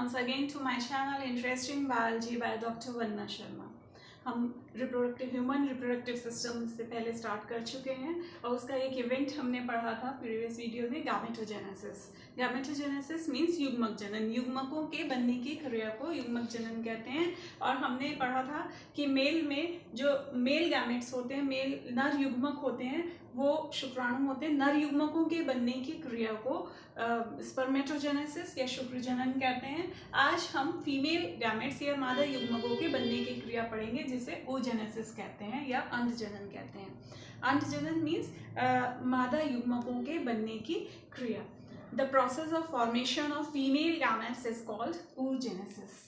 once again to my channel Interesting Biology by Dr. Vanna Sharma। हम human reproductive system से पहले start कर चुके हैं और उसका एक इवेंट हमने पढ़ा था प्रीवियस वीडियो में, गैमेटोजेनेसिस। गैमेटोजेनेसिस मीन्स युग्मक जनन, युग्मकों के बनने की क्रिया को युग्मक जनन कहते हैं। और हमने पढ़ा था कि मेल में जो मेल गैमेट्स होते हैं, मेल नर युग्मक होते हैं, वो शुक्राणु होते हैं। नर युग्मकों के बनने की क्रिया को स्पर्मेटोजेनेसिस या शुक्र जनन कहते हैं। आज हम फीमेल गैमेट्स या मादा युग्मकों के बनने की क्रिया पढ़ेंगे, जिसे oogenesis कहते हैं या अंड जनन कहते हैं। अंड जनन मीन्स मादा युग्मकों के बनने की क्रिया। The process of formation of female gametes is called oogenesis।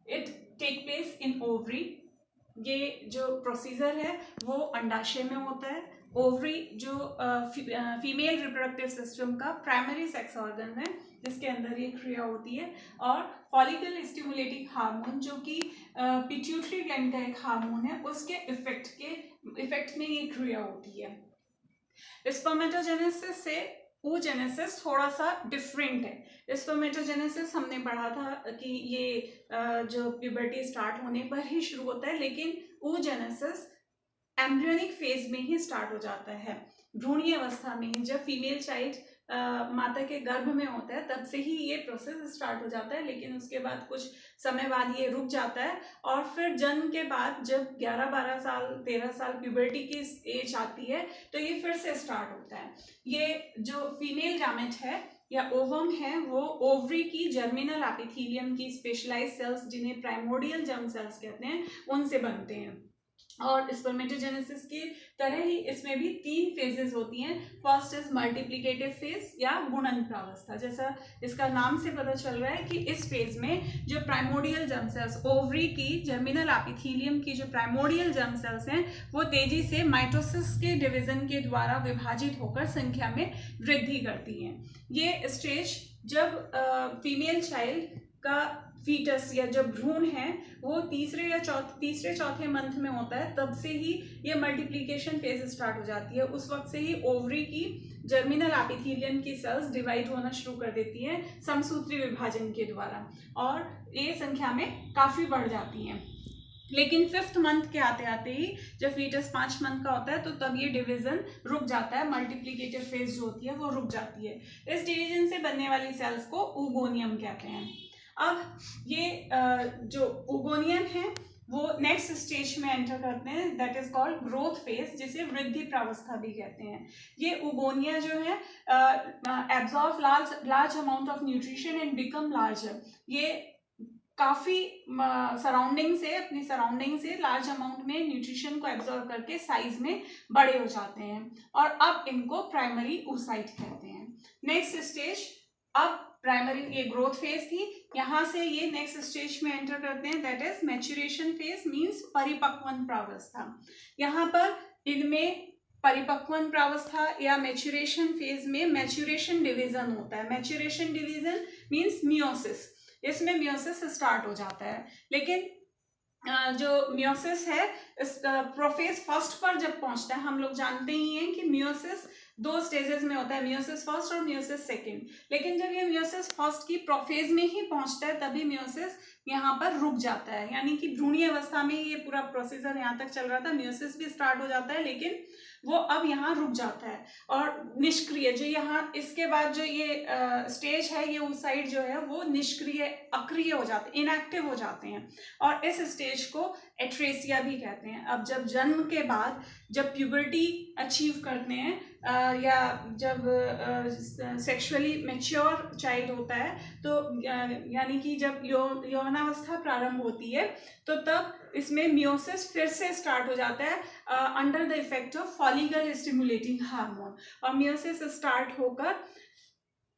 It take place in ovary. ये जो प्रोसीजर है वो अंडाशय में होता है। ओवरी जो फीमेल रिप्रोडक्टिव सिस्टम का प्राइमरी सेक्स ऑर्गन है, जिसके अंदर ये क्रिया होती है। और फॉलिकल स्टिमुलेटिंग हार्मोन जो कि पिट्यूटरी ग्लैंड का एक हार्मोन है, उसके इफेक्ट में ये क्रिया होती है। स्पर्मेटोजेनेसिस से oogenesis थोड़ा सा डिफरेंट है। स्पर्मेटोजेनेसिस हमने पढ़ा था कि ये जो प्यूबर्टी स्टार्ट होने पर ही शुरू होता है, लेकिन oogenesis एम्ब्रियोनिक फेज में ही स्टार्ट हो जाता है, भ्रूणीय अवस्था में ही। जब फीमेल चाइल्ड माता के गर्भ में होता है तब से ही ये प्रोसेस स्टार्ट हो जाता है, लेकिन उसके बाद कुछ समय बाद ये रुक जाता है। और फिर जन्म के बाद जब 11-12 साल 13 साल प्यूबर्टी की एज आती है तो ये फिर से स्टार्ट होता है। ये जो फीमेल गैमेट है या ओवम है, वो ओवरी की जर्मिनल एपिथेलियम की स्पेशलाइज्ड सेल्स, जिन्हें प्राइमोर्डियल जर्म सेल्स कहते हैं, उनसे बनते हैं। और स्पर्मेटोजेनेसिस की तरह ही इसमें भी 3 फेजेस होती हैं। फर्स्ट इज मल्टीप्लिकेटिव फेज या गुणन प्रावस्था। जैसा इसका नाम से पता चल रहा है कि इस फेज में जो प्राइमोर्डियल जर्म सेल्स, ओवरी की जर्मिनल एपिथेलियम की जो प्राइमोर्डियल जर्म सेल्स हैं, वो तेजी से माइटोसिस के डिवीजन के द्वारा विभाजित होकर संख्या में वृद्धि करती हैं। ये स्टेज जब फीमेल चाइल्ड का फीटस या जब भ्रूण है वो तीसरे चौथे मंथ में होता है, तब से ही ये मल्टीप्लिकेशन फेज स्टार्ट हो जाती है। उस वक्त से ही ओवरी की जर्मिनल एपिथेलियम की सेल्स डिवाइड होना शुरू कर देती हैं समसूत्री विभाजन के द्वारा, और ये संख्या में काफ़ी बढ़ जाती हैं। लेकिन 5th मंथ के आते आते ही जब फीटस 5 मंथ का होता है तो तब ये डिवीजन रुक जाता है, मल्टीप्लिकेटिव फेज जो होती है वो रुक जाती है। इस डिवीजन से बनने वाली सेल्स को oogoनियम कहते हैं। अब ये जो oogoनियम है वो नेक्स्ट स्टेज में एंटर करते हैं, that is called growth phase, जिसे वृद्धि प्रावस्था भी कहते हैं। ये oogonia जो है absorb large amount of nutrition and become larger. ये काफ़ी अपनी सराउंडिंग से लार्ज अमाउंट में न्यूट्रिशन को एब्जॉर्ब करके साइज में बड़े हो जाते हैं, और अब इनको प्राइमरी oocyte कहते हैं। नेक्स्ट स्टेज, अब प्राइमरी ये ग्रोथ फेज थी, यहाँ से ये नेक्स्ट स्टेज में एंटर करते हैं, that is maturation phase means परिपक्वन प्रावस्था। यहाँ पर इनमें परिपक्वन प्रावस्था या मैच्यूरेशन फेज में मैच्यूरेशन डिवीजन होता है। मैच्यूरेशन डिवीजन मीन्स मियोसिस, इसमें मियोसिस स्टार्ट हो जाता है। लेकिन जो मियोसिस है इस प्रोफेज फर्स्ट पर जब पहुंचता है, हम लोग जानते ही हैं कि मियोसिस 2 स्टेजेस में होता है, मियोसिस फर्स्ट और मियोसिस सेकेंड। लेकिन जब ये मियोसिस फर्स्ट की प्रोफेज में ही पहुंचता है तभी मियोसिस यहाँ पर रुक जाता है, यानी कि भ्रूणीय अवस्था में ये पूरा प्रोसीजर यहाँ तक चल रहा था, मियोसिस भी स्टार्ट हो जाता है, लेकिन वो अब यहाँ रुक जाता है और निष्क्रिय जो यहाँ इसके बाद जो ये स्टेज है, ये oocyte जो है वो निष्क्रिय अक्रिय हो जाते हैं, इनएक्टिव हो जाते हैं, और इस स्टेज को एट्रेसिया भी कहते हैं। अब जब जन्म के बाद जब प्यूबर्टी अचीव करते हैं या जब सेक्सुअली मैच्योर चाइल्ड होता है, तो यानी कि जब यौवनावस्था प्रारंभ होती है, तो तब इसमें मियोसिस फिर से स्टार्ट हो जाता है under the effect of follicle stimulating hormone. और मियोसिस स्टार्ट होकर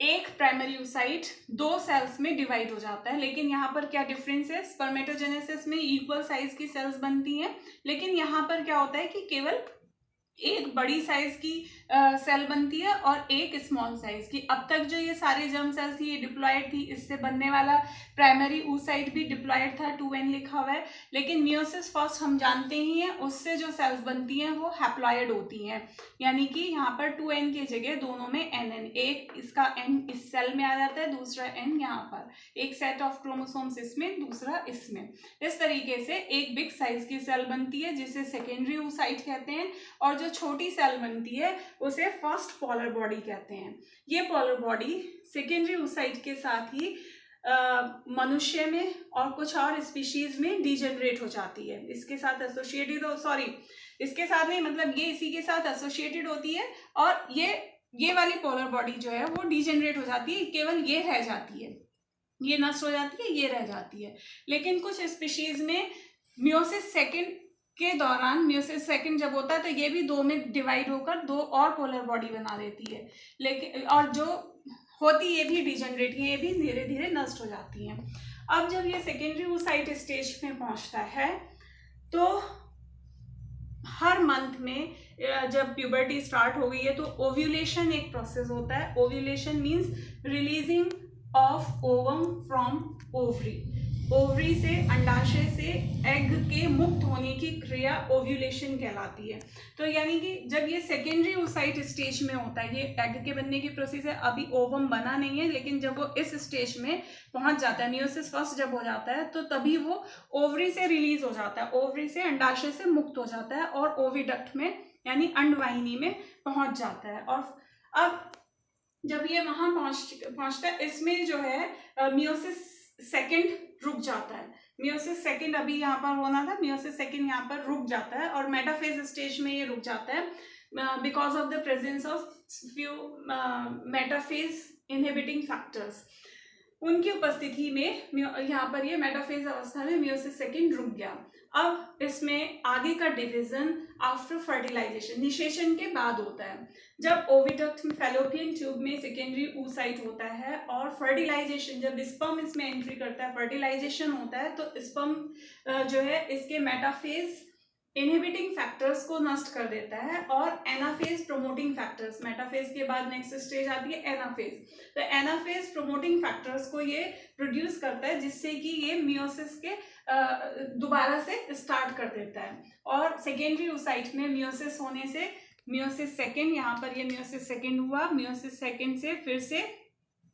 एक प्राइमरी oocyte 2 सेल्स में डिवाइड हो जाता है। लेकिन यहाँ पर क्या डिफरेंस है, स्पर्मेटोजेनेसिस में इक्वल साइज की सेल्स बनती हैं, लेकिन यहाँ पर क्या होता है कि केवल एक बड़ी साइज की सेल बनती है और एक स्मॉल साइज की। अब तक जो ये सारे जर्म सेल्स थी ये डिप्लॉयड थी, इससे बनने वाला प्राइमरी oocyte भी डिप्लॉयड था, 2n लिखा हुआ है। लेकिन मियोसिस फर्स्ट हम जानते ही हैं, उससे जो सेल्स बनती हैं वो हैप्लॉयड होती हैं, यानी कि यहाँ पर 2n की जगह दोनों में nn, एक इसका n इस सेल में आ जाता है, दूसरा n यहाँ पर, एक सेट ऑफ क्रोमोसोम्स इसमें, दूसरा इसमें। इस तरीके से एक बिग साइज की सेल बनती है जिसे सेकेंडरी oocyte कहते हैं, और जो छोटी सेल बनती है उसे फर्स्ट पोलर बॉडी कहते हैं। ये पोलर बॉडी सेकेंडरी oocyte के साथ ही मनुष्य में और कुछ और स्पीशीज में डिजेनरेट हो जाती है, इसके साथ एसोसिएटेड इसके साथ नहीं, मतलब ये इसी के साथ एसोसिएटेड होती है, और ये वाली पोलर बॉडी जो है वो डिजेनरेट हो जाती है, केवल ये रह जाती है, ये नष्ट हो जाती है, ये रह जाती है। लेकिन कुछ स्पीशीज में मियोसिस सेकेंड के दौरान, मियोसिस सेकेंड जब होता है तो ये भी दो में डिवाइड होकर दो और पोलर बॉडी बना देती है, लेकिन और जो होती ये भी डिजेनरेट, ये भी धीरे धीरे नष्ट हो जाती हैं। अब जब ये सेकेंडरी oocyte स्टेज में पहुंचता है तो हर मंथ में जब प्यूबर्टी स्टार्ट हो गई है तो ओव्यूलेशन एक प्रोसेस होता है। Ovulation means releasing of ovum from ovary, ovary से, अंडाशय से एग के मुक्त होने की क्रिया ओव्यूलेशन कहलाती है। तो यानी कि जब ये सेकेंडरी oocyte स्टेज में होता है, ये एग के बनने की प्रोसेस है, अभी ओवम बना नहीं है, लेकिन जब वो इस स्टेज में पहुंच जाता है, मियोसिस फर्स्ट जब हो जाता है, तो तभी वो ओवरी से रिलीज हो जाता है, ओवरी से, अंडाशय से मुक्त हो जाता है और ओविडक्ट में यानी अंडवाहिनी में पहुंच जाता है। और अब जब ये वहां पहुंचता है, इसमें जो है मियोसिस सेकेंड रुक जाता है। मियोसिस सेकेंड अभी यहाँ पर होना था, मियोसिस सेकेंड यहाँ पर रुक जाता है और मेटाफेज स्टेज में ये रुक जाता है because of the presence of few metaphase inhibiting factors. उनकी उपस्थिति में यहाँ पर ये मेटाफेज अवस्था में मियोसिस सेकेंड रुक गया। अब इसमें आगे का डिवीजन आफ्टर फर्टिलाइजेशन, निषेचन के बाद होता है। जब ओविडक्ट में फैलोपियन ट्यूब में सेकेंडरी oocyte होता है और फर्टिलाइजेशन, जब स्पर्म इसमें एंट्री करता है, फर्टिलाइजेशन होता है, तो स्पर्म जो है इसके मेटाफेज इनहिबिटिंग फैक्टर्स को नष्ट कर देता है और एनाफेज प्रोमोटिंग फैक्टर्स, मेटाफेज के बाद नेक्स्ट स्टेज आती है एनाफेज। तो एनाफेज प्रोमोटिंग फैक्टर्स को ये प्रोड्यूस करता है जिससे कि ये मियोसिस के दोबारा से स्टार्ट कर देता है। और सेकेंडरी oocyte में मियोसिस होने से मियोसिस सेकेंड, यहाँ पर ये मियोसिस सेकेंड हुआ, मियोसिस सेकेंड से फिर से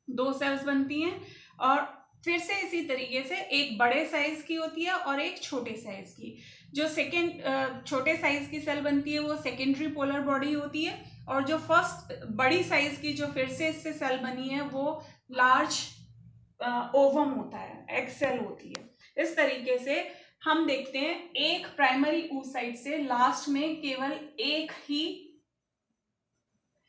दो सेल्स बनती हैं और फिर से इसी तरीके से एक बड़े साइज की होती है और एक छोटे साइज की। जो सेकेंड छोटे साइज की सेल बनती है वो सेकेंडरी पोलर बॉडी होती है, और जो फर्स्ट बड़ी साइज की जो फिर से इससे सेल बनी है वो लार्ज ओवम होता है, एग सेल होती है। इस तरीके से हम देखते हैं एक प्राइमरी oocyte से लास्ट में केवल एक ही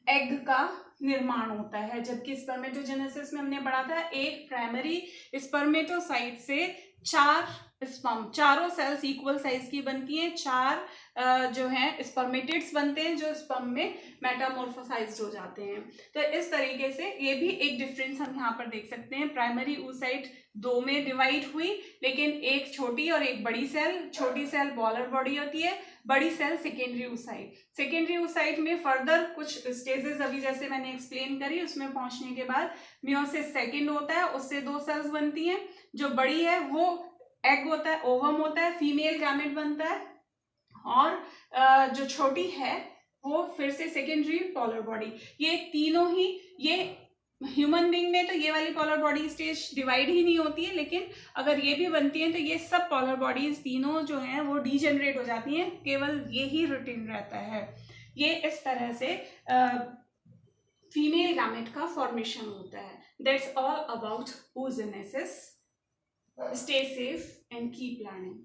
एग का निर्माण होता है, जबकि स्पर्मेटोजेनेसिस में हमने पढ़ा था एक प्राइमरी स्पर्मेटोसाइट से 4 स्पर्म, चारों सेल्स इक्वल साइज की बनती हैं, 4 जो हैं स्पर्मेटिड्स बनते हैं जो स्पर्म में मेटामॉर्फोसाइज्ड हो जाते हैं। तो इस तरीके से ये भी एक डिफरेंस हम यहाँ पर देख सकते हैं। प्राइमरी oocyte 2 में डिवाइड हुई, लेकिन एक छोटी और एक बड़ी सेल, छोटी सेल पोलर बॉडी होती है, बड़ी cell secondary oocyte। Secondary oocyte में फर्दर कुछ स्टेजेस अभी जैसे मैंने एक्सप्लेन करी, उसमें पहुंचने के बाद मियोसिस सेकेंड होता है, उससे 2 सेल्स बनती हैं। जो बड़ी है वो एग होता है, ओवम होता है, फीमेल गैमेट बनता है, और जो छोटी है वो फिर से सेकेंडरी पोलर बॉडी। ये तीनों ही, ये ह्यूमन बीइंग में तो ये वाली पोलर बॉडी स्टेज डिवाइड ही नहीं होती है, लेकिन अगर ये भी बनती हैं तो ये सब पोलर बॉडीज तीनों जो हैं वो डीजेनरेट हो जाती हैं, केवल ये ही रिटेन रहता है। ये इस तरह से फीमेल गैमेट का फॉर्मेशन होता है। That's all about oogenesis. Stay safe and keep learning.